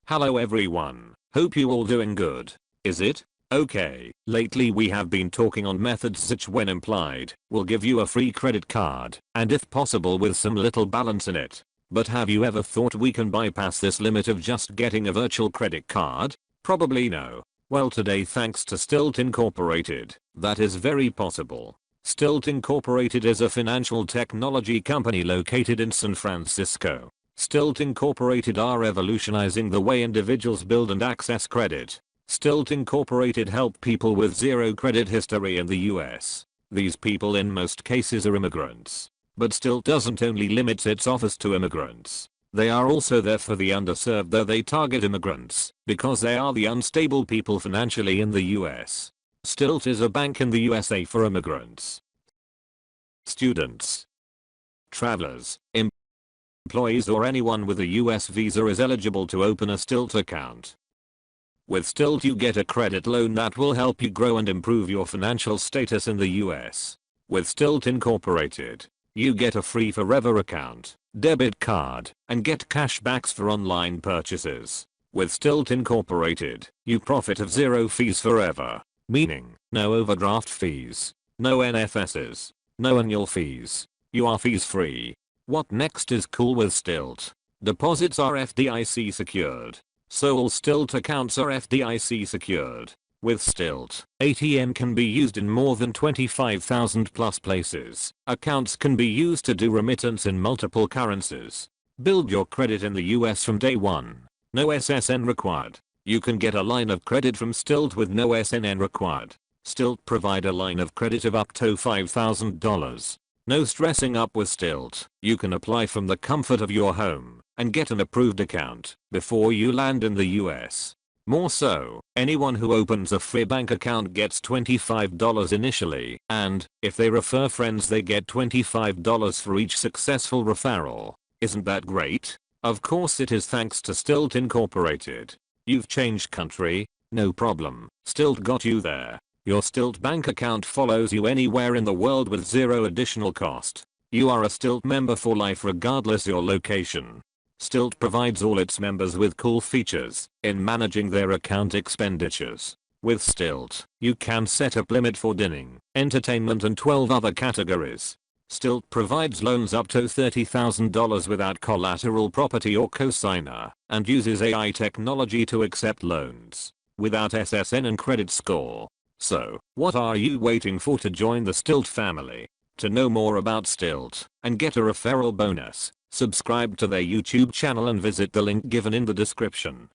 Hello everyone, hope you all doing good. Is it? Okay, lately we have been talking on methods such when implied, will give you a free credit card, and if possible with some little balance in it. But have you ever thought we can bypass this limit of just getting a virtual credit card? Probably no. Well, today thanks to Stilt Incorporated, that is very possible. Stilt Incorporated is a financial technology company located in San Francisco. Stilt Incorporated are revolutionizing the way individuals build and access credit. Stilt Incorporated help people with zero credit history in the US. These people in most cases are immigrants. But Stilt doesn't only limit its offers to immigrants. They are also there for the underserved, though they target immigrants because they are the unstable people financially in the US. Stilt is a bank in the USA for immigrants, students, travelers, employees or anyone with a US visa is eligible to open a Stilt account. With Stilt you get a credit loan that will help you grow and improve your financial status in the US. With Stilt Incorporated, you get a free forever account, debit card, and get cashbacks for online purchases. With Stilt Incorporated, you profit of zero fees forever, meaning no overdraft fees, no NFSs, no annual fees. You are fees free. What next is cool with Stilt? Deposits are FDIC secured. So all Stilt accounts are FDIC secured. With Stilt, ATM can be used in more than 25,000 plus places. Accounts can be used to do remittance in multiple currencies. Build your credit in the US from day one. No SSN required. You can get a line of credit from Stilt with no SNN required. Stilt provide a line of credit of up to $5,000. No stressing up with Stilt. You can apply from the comfort of your home and get an approved account before you land in the US. More so, anyone who opens a free bank account gets $25 initially, and if they refer friends they get $25 for each successful referral. Isn't that great? Of course it is, thanks to Stilt Incorporated. You've changed country? No problem. Stilt got you there. Your Stilt bank account follows you anywhere in the world with zero additional cost. You are a Stilt member for life regardless your location. Stilt provides all its members with cool features in managing their account expenditures. With Stilt, you can set up limit for dining, entertainment and 12 other categories. Stilt provides loans up to $30,000 without collateral property or cosigner, and uses AI technology to accept loans without SSN and credit score. So, what are you waiting for to join the Stilt family? To know more about Stilt and get a referral bonus, subscribe to their YouTube channel and visit the link given in the description.